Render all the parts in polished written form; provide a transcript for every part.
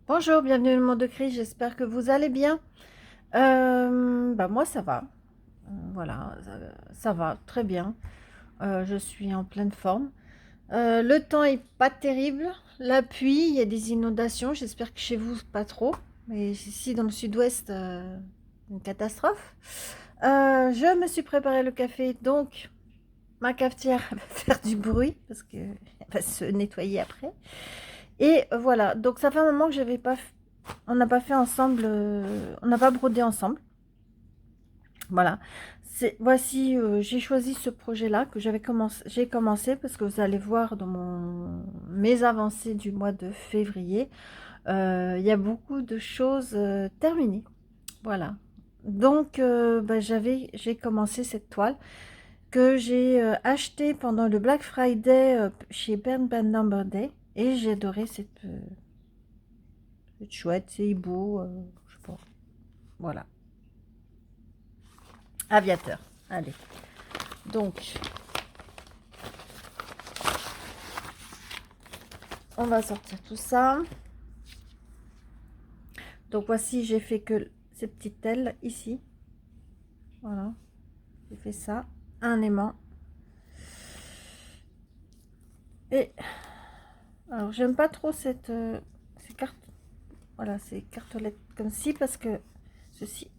Bonjour, bienvenue dans le monde de Chris, j'espère que vous allez bien. Moi ça va, voilà, ça va très bien. Je suis en pleine forme. Le temps est pas terrible, la pluie, il y a des inondations, j'espère que chez vous pas trop, mais ici dans le sud-ouest, une catastrophe. Je me suis préparé le café, donc ma cafetière va faire du bruit parce qu'elle va se nettoyer après. Et voilà, donc ça fait un moment que j'avais pas on n'a pas fait ensemble, on n'a pas brodé ensemble. Voilà. Voici, j'ai choisi ce projet-là que j'ai commencé parce que vous allez voir dans mes avancées du mois de février, il y a beaucoup de choses terminées. Voilà. Donc, j'ai commencé cette toile que j'ai achetée pendant le Black Friday chez Bernd Number Day et j'ai adoré cette chouette, c'est beau, je sais pas. Voilà. Aviateur. Allez. Donc, on va sortir tout ça. Donc, voici, j'ai fait que ces petites ailes ici. Voilà. J'ai fait ça. Un aimant. Et, alors, j'aime pas trop ces cartes. Voilà, ces cartelettes comme ci parce que ceci,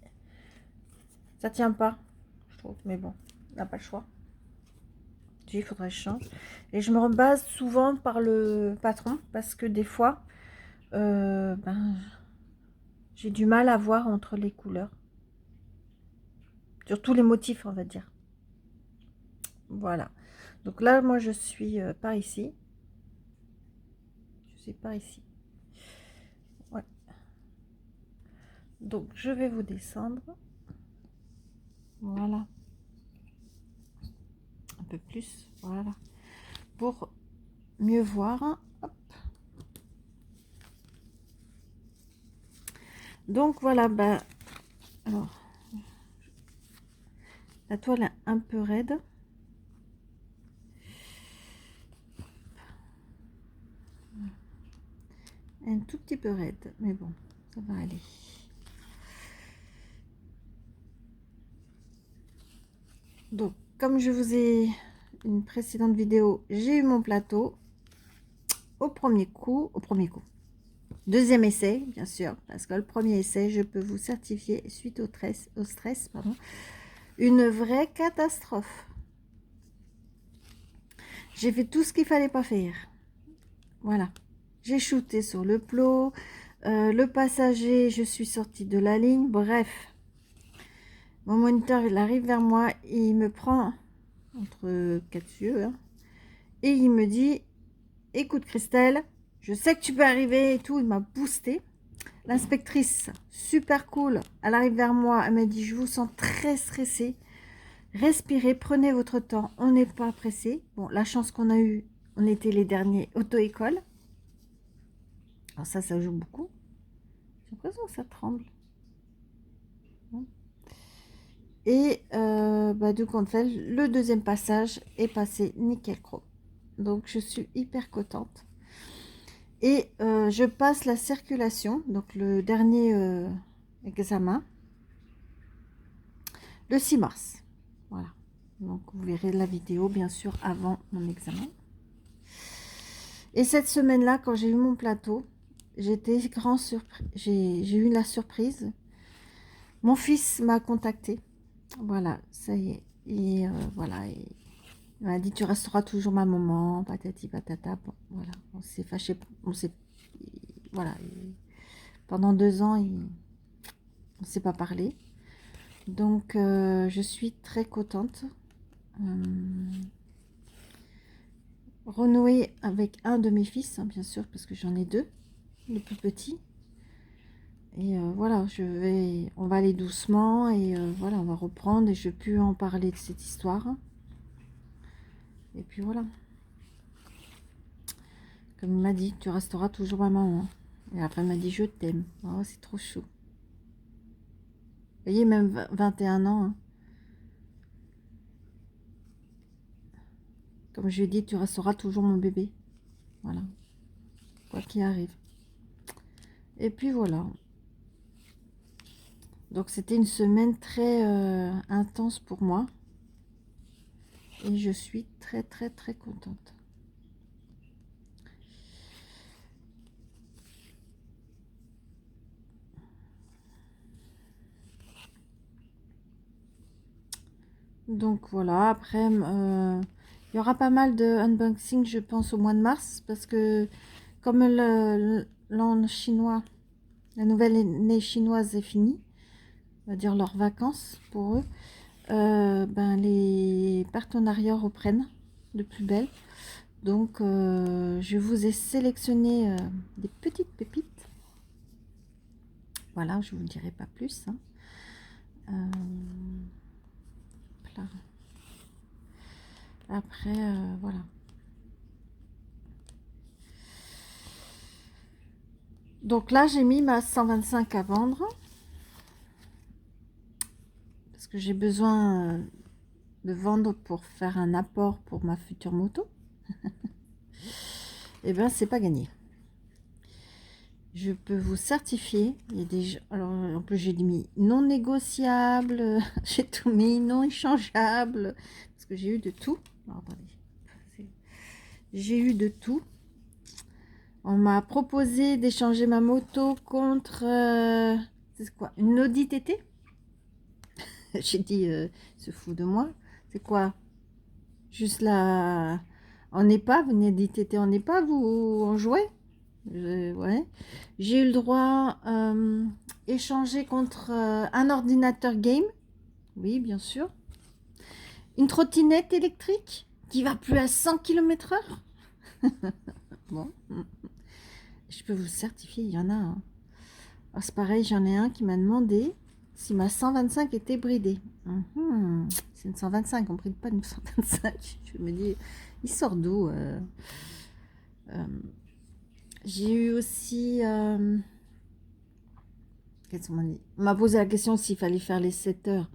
ça tient pas. Je trouve. Mais bon, on n'a pas le choix. Il faudrait que je change. Et je me rebase souvent par le patron parce que des fois, j'ai du mal à voir entre les couleurs. Surtout les motifs, on va dire. Voilà. Donc là, moi, je suis par ici. Je suis par ici. Ouais. Donc, je vais vous descendre. Voilà. Un peu plus. Voilà. Pour mieux voir. Hop. Donc, voilà. Alors, la toile est un peu raide. Un tout petit peu raide. Mais bon, ça va aller. Donc, comme je vous ai une précédente vidéo, j'ai eu mon plateau au premier coup. Deuxième essai, bien sûr, parce que le premier essai, je peux vous certifier, suite au stress, pardon, une vraie catastrophe. J'ai fait tout ce qu'il fallait pas faire. Voilà. J'ai shooté sur le plot, le passager, je suis sortie de la ligne. Bref, mon moniteur, il arrive vers moi, il me prend entre quatre yeux, hein, et il me dit, écoute Christelle, je sais que tu peux arriver et tout. Il m'a boosté. L'inspectrice, super cool, elle arrive vers moi, elle m'a dit, je vous sens très stressée. Respirez, prenez votre temps, on n'est pas pressé. Bon, la chance qu'on a eue, on était les derniers auto-école. Alors ça joue beaucoup. J'ai l'impression que ça tremble. Et du coup, le deuxième passage est passé nickel chrome. Donc, je suis hyper contente. Et je passe la circulation, donc le dernier examen, le 6 mars. Voilà. Donc, vous verrez la vidéo, bien sûr, avant mon examen. Et cette semaine-là, quand j'ai eu mon plateau, j'étais grand surprise. J'ai eu la surprise. Mon fils m'a contacté. Voilà, ça y est. Et voilà, il m'a dit, tu resteras toujours ma maman, patati patata. Bon, voilà, on s'est fâché. Voilà. Pendant 2 ans, on ne s'est pas parlé. Donc, je suis très contente. Renouer avec un de mes fils, hein, bien sûr, parce que j'en ai deux, le plus petit. Et voilà, on va aller doucement et voilà, on va reprendre et je peux en parler de cette histoire. Et puis voilà. Comme il m'a dit, tu resteras toujours ma maman. Et après, il m'a dit, je t'aime. Oh, c'est trop chou. Vous voyez, même 21 ans. Hein. Comme je lui ai dit, tu resteras toujours mon bébé. Voilà. Quoi qu'il arrive. Et puis voilà. Donc c'était une semaine très intense pour moi. Et je suis très très très contente. Donc voilà, après, il y aura pas mal de unboxing, je pense, au mois de mars. Parce que comme l'an chinois, la nouvelle année chinoise est finie, on va dire leurs vacances pour eux, ben, les partenariats reprennent de plus belle. Donc je vous ai sélectionné des petites pépites. Voilà, je vous dirai pas plus. Hein. Là. Après, voilà. Donc là, j'ai mis ma 125 à vendre. Parce que j'ai besoin de vendre pour faire un apport pour ma future moto. Et bien, c'est pas gagné. Je peux vous certifier. Il y a des... Alors, en plus, j'ai mis non négociable. J'ai tout mis non échangeable. Parce que j'ai eu de tout. Alors, attendez. J'ai eu de tout. On m'a proposé d'échanger ma moto contre... c'est quoi? Une Audi TT. J'ai dit, se fout de moi. C'est quoi? Juste là, en épave, une Audi TT en épave ou en jouet? Ouais. J'ai eu le droit échanger contre un ordinateur game. Oui, bien sûr. Une trottinette électrique qui va plus à 100 km/h. Bon. Je peux vous certifier, il y en a un. Alors, c'est pareil, j'en ai un qui m'a demandé si ma 125 était bridée. C'est une 125, on ne bride pas une 125. Je me dis, il sort d'où J'ai eu aussi... qu'est-ce qu'on m'a dit? On m'a posé la question s'il fallait faire les 7 heures.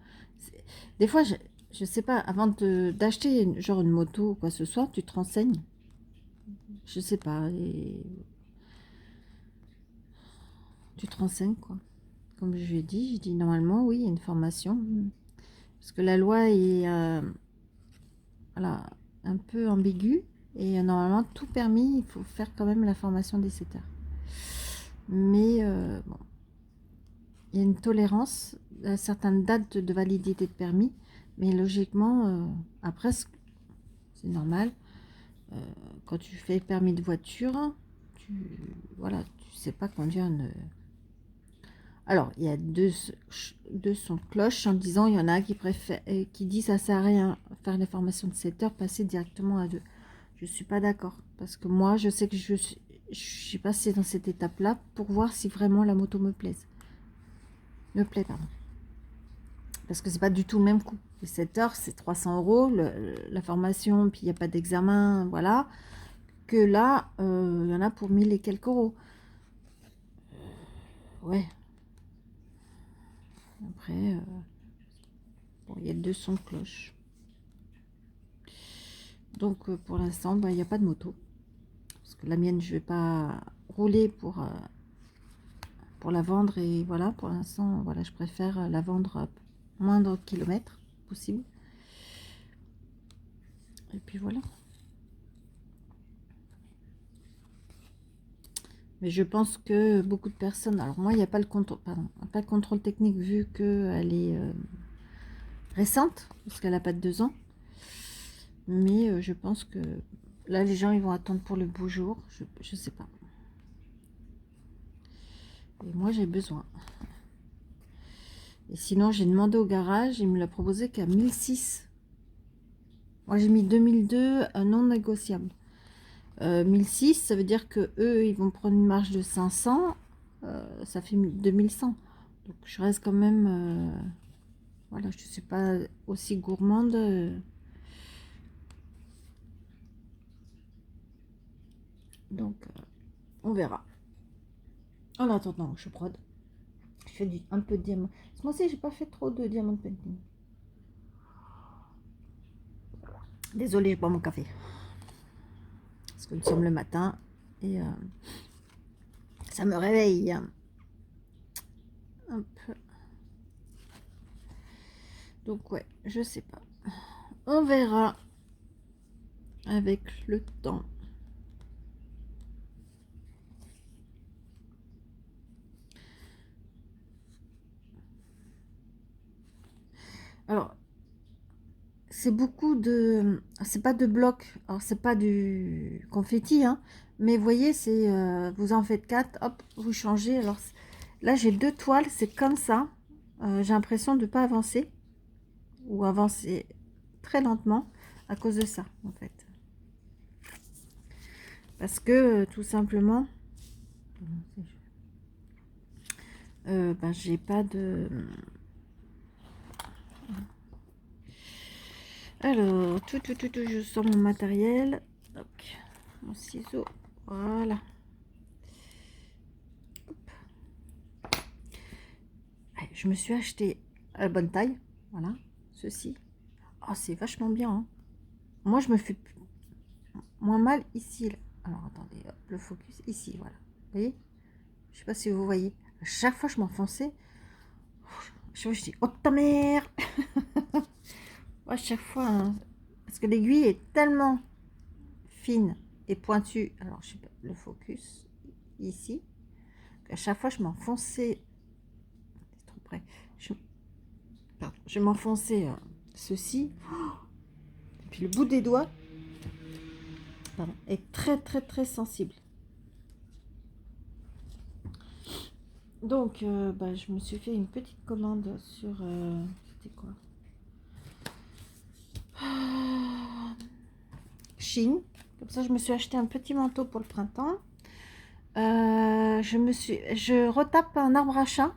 Des fois, je sais pas, avant d'acheter genre une moto ou quoi que ce soit, tu te renseignes. Je sais pas. Et tu te renseignes, quoi. Comme je lui ai dit, j'ai dit normalement, oui, il y a une formation. Parce que la loi est voilà, un peu ambiguë. Et normalement, tout permis, il faut faire quand même la formation des 7 heures. Mais bon, il y a une tolérance à certaines dates de validité de permis. Mais logiquement, après, c'est normal. Quand tu fais permis de voiture, voilà, tu sais pas conduire une... Alors, il y a deux sons de cloche en disant, il y en a qui préfèrent, qui disent ça sert à rien faire les formations de 7 heures, passer directement à 2. Je suis pas d'accord parce que moi, je sais que je suis passée dans cette étape-là pour voir si vraiment la moto me plaît, pardon. Parce que c'est pas du tout le même coût. Les 7 heures, c'est 300 euros, la formation, puis il n'y a pas d'examen, voilà. Que là, il y en a pour 1000 et quelques euros. Ouais. Après, bon, il y a 200 de cloche. Donc, pour l'instant, bah, il n'y a pas de moto. Parce que la mienne, je vais pas rouler pour la vendre. Et voilà, pour l'instant, voilà, je préfère la vendre à moindre kilomètre possible. Et puis voilà. Mais je pense que beaucoup de personnes... Alors moi, il n'y a pas le contrôle, pardon, pas le contrôle technique vu qu'elle est récente, parce qu'elle n'a pas de 2 ans. Mais je pense que là, les gens, ils vont attendre pour le beau jour. Je sais pas. Et moi, j'ai besoin. Et sinon, j'ai demandé au garage. Il me l'a proposé qu'à 1006. Moi, j'ai mis 2002 non négociable. 1006, ça veut dire que eux, ils vont prendre une marge de 500. Ça fait 2100. Donc, je reste quand même... voilà, je ne suis pas aussi gourmande. Donc, on verra. En attendant, je brode. Je fais un peu de diamant. Ce mois-ci, j'ai pas fait trop de diamant painting. Désolée, je bois mon café. Parce que nous sommes le matin et Ça me réveille. Hop. Donc ouais, je sais pas. On verra avec le temps. Alors, c'est beaucoup de... C'est pas de blocs. Alors, c'est pas du confetti, hein. Mais vous voyez, c'est... vous en faites 4, hop, vous changez. Alors, là, j'ai 2 toiles, c'est comme ça. J'ai l'impression de ne pas avancer. Ou avancer très lentement à cause de ça, en fait. Parce que, tout simplement... ben, j'ai pas de... Alors, je sors mon matériel. Donc, mon ciseau. Voilà. Hop. Allez, je me suis acheté à la bonne taille. Voilà, ceci. Oh, c'est vachement bien. Hein. Moi, je me fais moins mal ici. Là. Alors, attendez, hop, le focus ici. Voilà. Vous voyez? Je sais pas si vous voyez. À chaque fois, je m'enfonçais. Je dis, oh ta mère. À chaque fois, hein, parce que l'aiguille est tellement fine et pointue. Alors, je sais pas, le focus ici. À chaque fois, je m'enfonçais. C'est trop près. Je m'enfonçais ceci. Et puis le bout des doigts est très très très sensible. Donc, bah, je me suis fait une petite commande sur... c'était quoi? Chine. Comme ça, je me suis acheté un petit manteau pour le printemps. Je retape un arbre à chat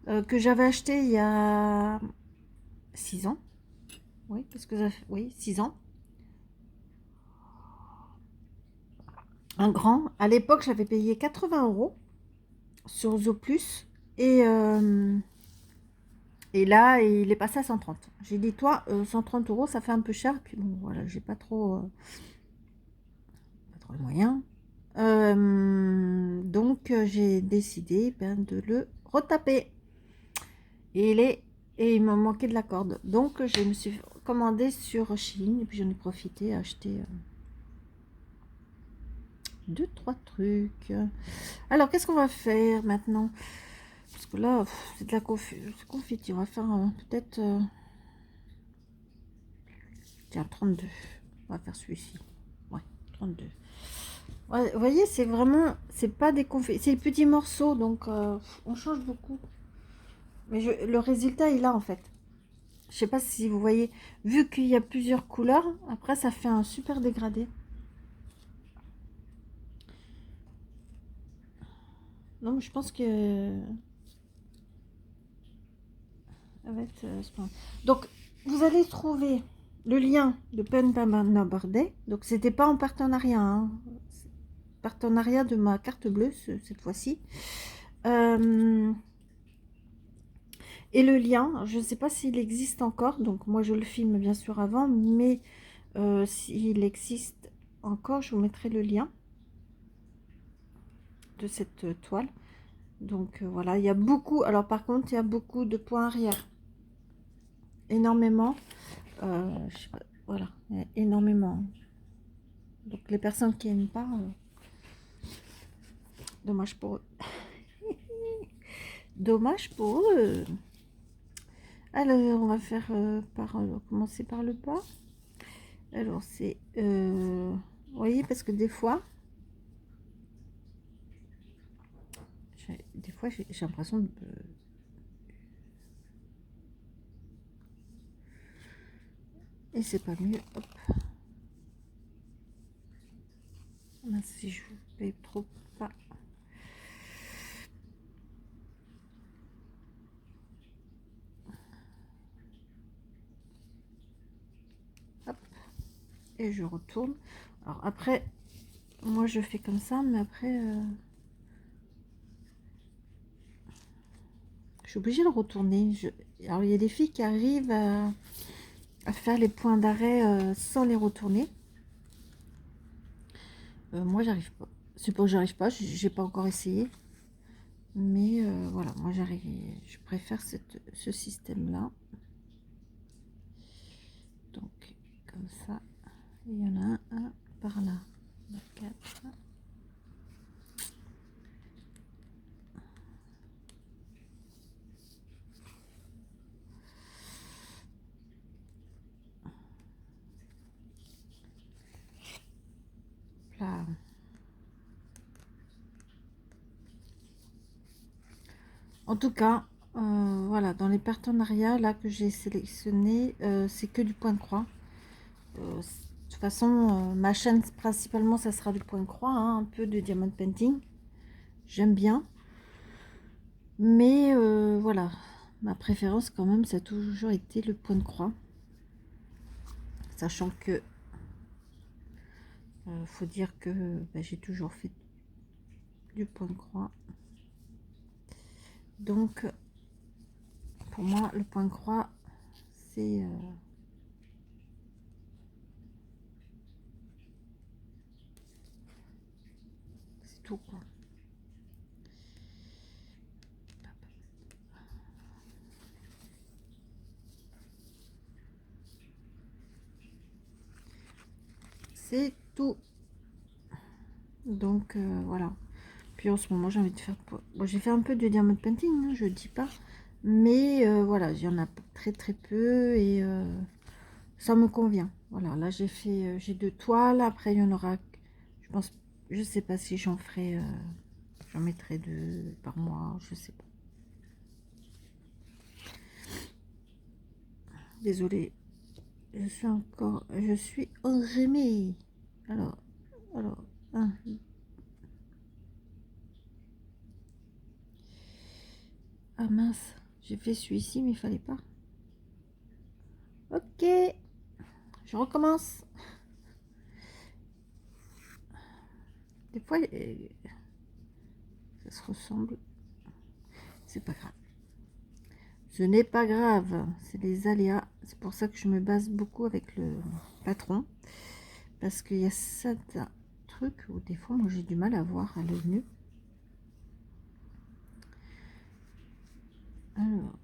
que j'avais acheté il y a 6 ans. Oui, parce que oui, 6 ans. Un grand. À l'époque, j'avais payé 80 € sur Zooplus. Et là, il est passé à 130. J'ai dit, toi, 130 €, ça fait un peu cher. Puis bon, voilà, j'ai pas trop les moyens. Donc, j'ai décidé de le retaper. Et il m'a manqué de la corde. Donc, je me suis commandé sur Shein. Et puis, j'en ai profité à acheter 2-3 trucs. Alors, qu'est-ce qu'on va faire maintenant? Parce que là, c'est de la confiture. On va faire peut-être... tiens, 32. On va faire celui-ci. Ouais, 32. Ouais, vous voyez, c'est vraiment... C'est pas des confitures. C'est des petits morceaux, donc on change beaucoup. Mais le résultat est là, en fait. Je sais pas si vous voyez. Vu qu'il y a plusieurs couleurs, après, ça fait un super dégradé. Non, mais je pense que... Donc, vous allez trouver le lien de Pen Pamana Bardet. Donc, c'était pas en partenariat. Hein. Partenariat de ma carte bleue, cette fois-ci. Et le lien, je ne sais pas s'il existe encore. Donc, moi, je le filme bien sûr avant. Mais s'il existe encore, je vous mettrai le lien de cette toile. Donc, voilà. Il y a beaucoup... Alors, par contre, il y a beaucoup de points arrière. Énormément. Je sais pas, voilà, énormément. Donc les personnes qui n'aiment pas, dommage pour eux. Dommage pour eux. Alors on va faire commencer par le bas. Alors c'est, vous voyez, parce que des fois j'ai l'impression de... Et c'est pas mieux. Hop. Si je fais trop pas. Hop. Et je retourne. Alors après, moi je fais comme ça, mais après je suis obligée de retourner. Alors il y a des filles qui arrivent à faire les points d'arrêt sans les retourner. Moi j'arrive pas. C'est pas que j'arrive pas, j'ai pas encore essayé. Mais voilà, moi j'arrive, je préfère ce système-là. Donc, comme ça, il y en a un par là. 4. Là. En tout cas, voilà, dans les partenariats là que j'ai sélectionné, c'est que du point de croix. De toute façon, ma chaîne principalement, ça sera du point de croix, hein, un peu de diamond painting. J'aime bien. Mais voilà, ma préférence quand même, ça a toujours été le point de croix. Sachant que, faut dire que bah, j'ai toujours fait du point de croix. Donc, pour moi, le point de croix, c'est tout, quoi. C'est tout. Donc, voilà. Puis en ce moment, j'ai envie de faire... Bon, j'ai fait un peu de diamond painting, hein, je dis pas. Mais voilà, il y en a très très peu et ça me convient. Voilà, là j'ai fait, j'ai 2 toiles. Après, il y en aura, je pense, je sais pas si j'en ferai, j'en mettrai 2 par mois, je sais pas. Désolée, je suis enrhumée. Alors, un. Ah mince, j'ai fait celui-ci, mais il fallait pas. Ok, je recommence. Des fois, ça se ressemble. C'est pas grave. Ce n'est pas grave, c'est les aléas. C'est pour ça que je me base beaucoup avec le patron. Parce qu'il y a certains trucs où des fois, moi, j'ai du mal à voir à l'œil nu. Alors,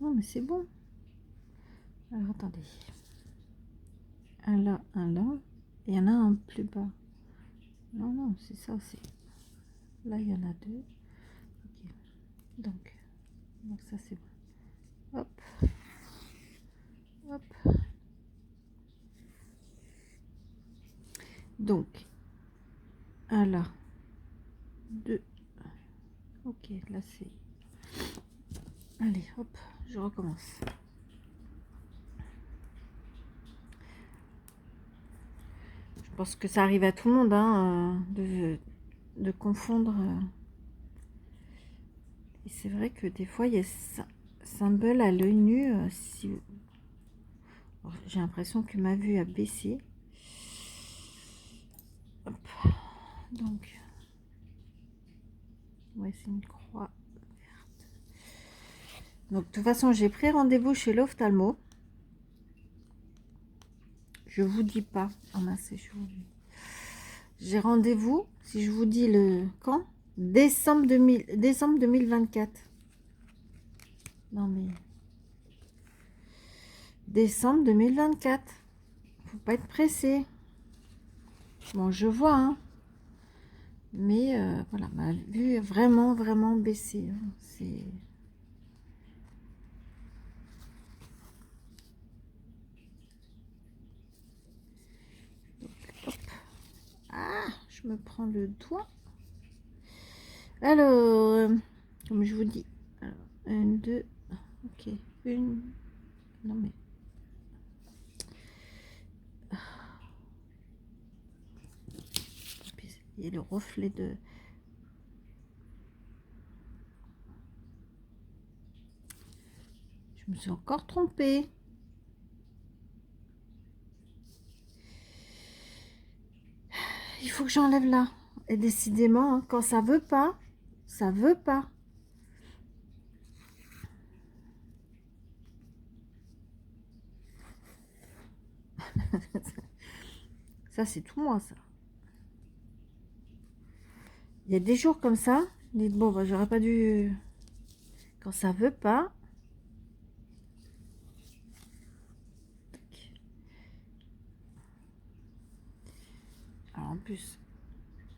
non, mais c'est bon. Alors, attendez. Un là, un là. Et il y en a un plus bas. Non, non, c'est ça aussi. Là, il y en a 2. Ok. Donc ça, c'est bon. Hop. Hop. Donc, un là. 2. Ok, là, c'est... Allez, hop, je recommence. Je pense que ça arrive à tout le monde, hein, de confondre. Et c'est vrai que des fois, il y a symbole à l'œil nu. Si... J'ai l'impression que ma vue a baissé. Hop. Donc, ouais, c'est une croix verte. Donc, de toute façon, j'ai pris rendez-vous chez l'ophtalmo. Je vous dis pas. Oh mince, j'ai rendez-vous, si je vous dis le quand, décembre 2024. Non mais décembre 2024. Faut pas être pressé. Bon, je vois, hein. Mais voilà, ma vue est vraiment, vraiment baissée, hein. C'est... Hop. Ah, je me prends le doigt. Alors, comme je vous dis, alors, 1, 2, ok, une, non mais, il y a le reflet de... Je me suis encore trompée. Il faut que j'enlève là. Et décidément, hein, quand ça veut pas, ça veut pas. Ça, c'est tout moi, ça. Il y a des jours comme ça, dites, bon, bah, j'aurais pas dû... Quand ça veut pas. Alors, en plus,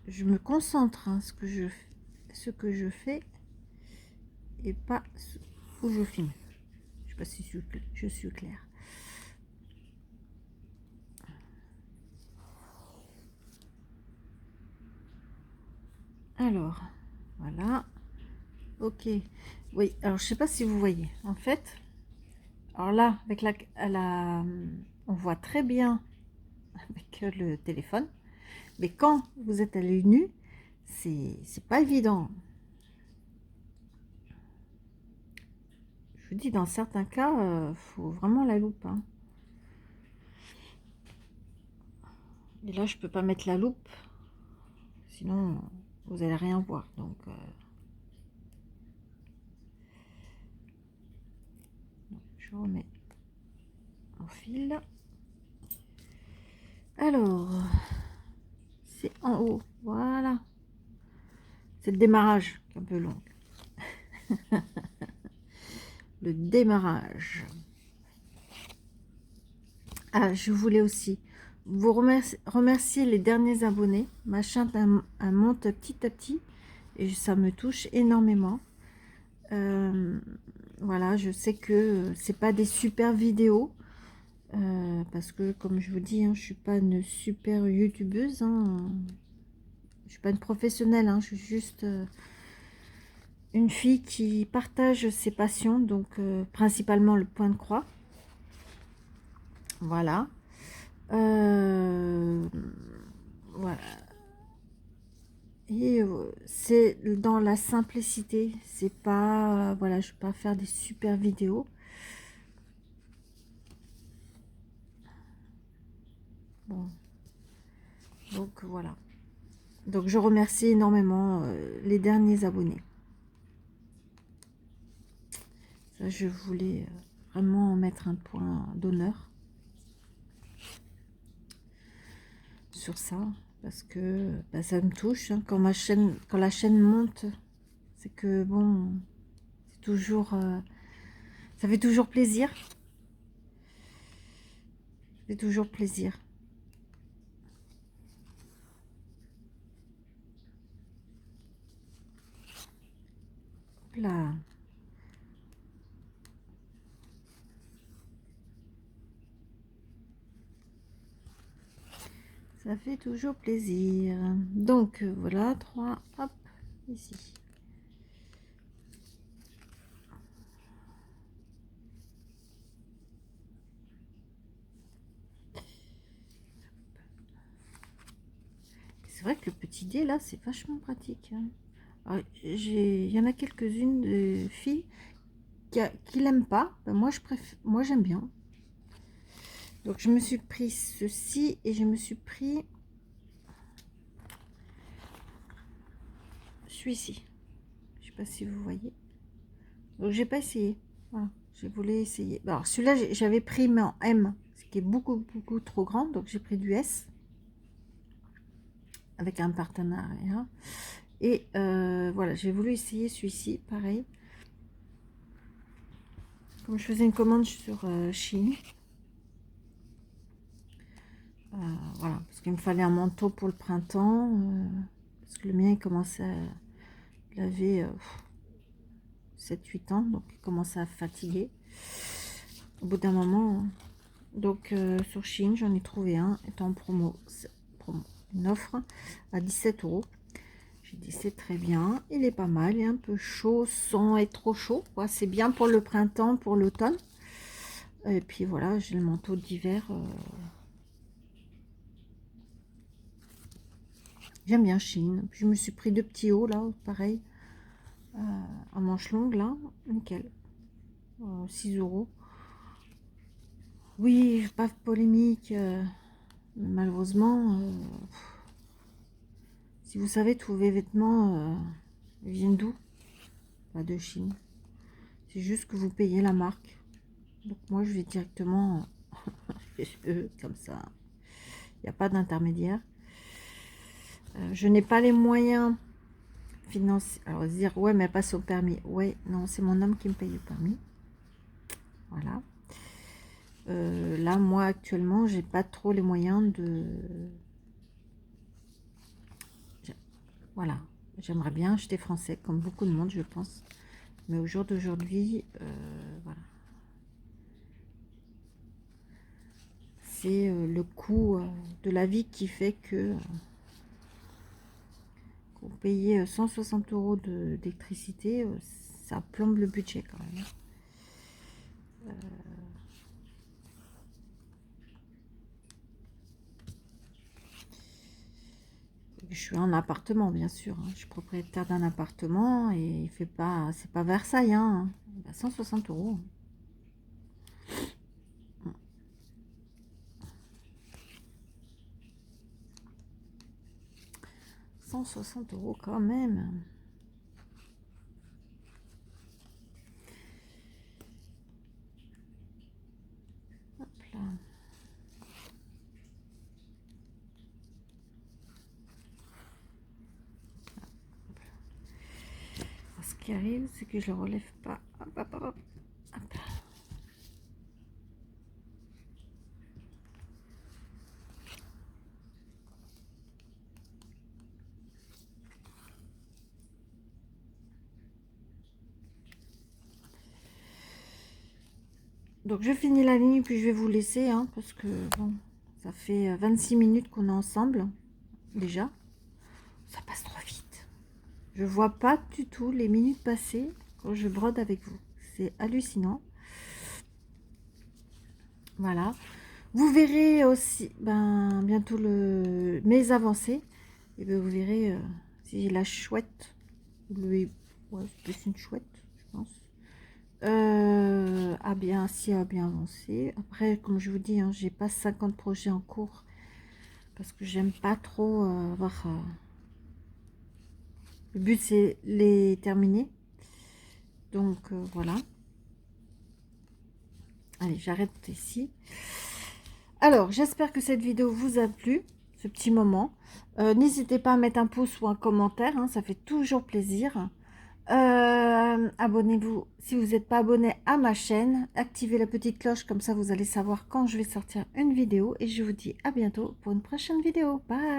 je me concentre, hein, ce que je fais, et pas où je filme. Je sais pas si je suis claire. Alors, voilà. Ok. Oui, alors je sais pas si vous voyez. En fait, alors là, avec on voit très bien avec le téléphone. Mais quand vous êtes à l'œil nu, c'est pas évident. Je vous dis, dans certains cas, faut vraiment la loupe, hein. Et là, je peux pas mettre la loupe, sinon vous allez rien voir. Donc, je remets mon fil. Alors, c'est en haut, voilà. C'est le démarrage qui est un peu long. Le démarrage. Ah, je voulais aussi vous remercier les derniers abonnés. Ma chaîne elle monte petit à petit et ça me touche énormément. Voilà, je sais que c'est pas des super vidéos parce que comme je vous dis, hein, je suis pas une super youtubeuse, hein. Je suis pas une professionnelle, hein, je suis juste une fille qui partage ses passions, donc principalement le point de croix. Voilà. Voilà. Et c'est dans la simplicité. C'est pas, voilà, je vais pas faire des super vidéos. Bon. Donc voilà. Donc je remercie énormément les derniers abonnés. Ça, je voulais vraiment mettre un point d'honneur sur ça. Parce que bah, ça me touche, hein. Quand la chaîne monte, c'est que bon, c'est toujours, ça fait toujours plaisir. Ça fait toujours plaisir. Là. Ça fait toujours plaisir. Donc voilà, 3, hop, ici. C'est vrai que le petit dé là, c'est vachement pratique, hein. Il y en a quelques-unes de filles qui l'aiment pas. Ben, moi j'aime bien. Donc je me suis pris ceci et je me suis pris celui-ci. Je sais pas si vous voyez. Donc j'ai pas essayé. Voilà, j'ai voulu essayer. Alors celui-là j'avais pris mais en M, ce qui est beaucoup trop grand. Donc j'ai pris du S avec un partenariat. Et voilà, j'ai voulu essayer celui-ci, pareil. Comme je faisais une commande sur Chine. Voilà, parce qu'il me fallait un manteau pour le printemps. Parce que le mien, il commençait à... Il avait 7-8 ans, donc il commençait à fatiguer. Au bout d'un moment, donc sur Chine, j'en ai trouvé un, étant en promo, une offre à 17 €. J'ai dit c'est très bien, il est pas mal, il est un peu chaud sans être trop chaud. C'est bien pour le printemps, pour l'automne. Et puis voilà, j'ai le manteau d'hiver. J'aime bien Chine. Puis je me suis pris 2 petits hauts là, pareil, à manches longues là, nickel. 6 €. Oui, pas de polémique. Malheureusement, si vous savez, tous les vêtements viennent d'où? Pas de Chine. C'est juste que vous payez la marque. Donc moi, je vais directement comme ça. Il n'y a pas d'intermédiaire. Je n'ai pas les moyens financiers. Alors, se dire, ouais, mais elle passe au permis. Ouais, non, c'est mon homme qui me paye le permis. Voilà. Là, moi, actuellement, j'ai pas trop les moyens de... Voilà. J'aimerais bien acheter français, comme beaucoup de monde, je pense. Mais au jour d'aujourd'hui, voilà. C'est le coût de la vie qui fait que vous payez 160 € d'électricité, ça plombe le budget quand même. Je suis en appartement, bien sûr. Hein. Je suis propriétaire d'un appartement et il fait pas, c'est pas Versailles. Hein. 160 €. 160 € quand même. Hop là. Ce qui arrive, c'est que je le relève pas. Hop, hop, hop, hop. Donc je finis la ligne puis je vais vous laisser hein, parce que bon, ça fait 26 minutes qu'on est ensemble déjà. Ça passe trop vite. Je vois pas du tout les minutes passer quand je brode avec vous. C'est hallucinant. Voilà. Vous verrez aussi bientôt mes avancées. Et bien vous verrez si la chouette, ouais, c'est plus une chouette, je pense. A bien avancé. Après, comme je vous dis, hein, j'ai pas 50 projets en cours parce que j'aime pas trop avoir. Le but c'est les terminer. Donc voilà. Allez, j'arrête ici. Alors, j'espère que cette vidéo vous a plu, ce petit moment. N'hésitez pas à mettre un pouce ou un commentaire, hein, ça fait toujours plaisir. Abonnez-vous si vous n'êtes pas abonné à ma chaîne. Activez la petite cloche, comme ça vous allez savoir quand je vais sortir une vidéo. Et je vous dis à bientôt pour une prochaine vidéo. Bye!